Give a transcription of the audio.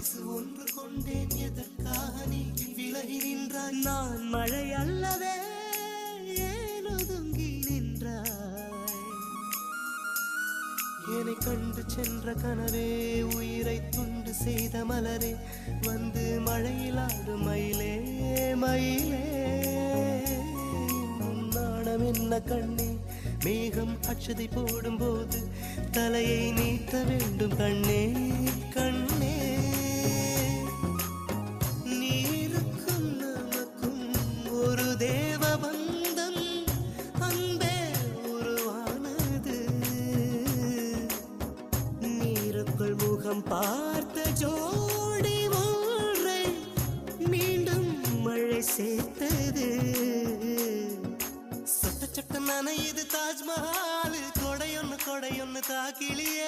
பரிசு ஒன்று கொண்டேன் எதற்காக நீ விலகி நின்றாய் நான் மழை அல்லவே ஏன் ஒதுங்கி நின்றாய் என்னை கண்டு சென்ற கனவே உயிரை துண்டு செய்த மலரே வந்து மழையில் ஆடும் மயிலே மயிலே நாணம் என்ன கண்ணே மேகம் அச்சதை போடும் போது தலையை நீட்ட வேண்டும் கண்ணே கண்ணே நீருக்கும் நமக்கும் ஒரு தேவ பந்தம் அன்பே உருவானது நீருக்குள் முகம் பார்த்த ஜோடி ஒன்றை மீண்டும் மழை சேர்த்தது சட்ட சட்ட நனையுது தாஜ்மஹால் கொடையொன்னு தாக்கிலியே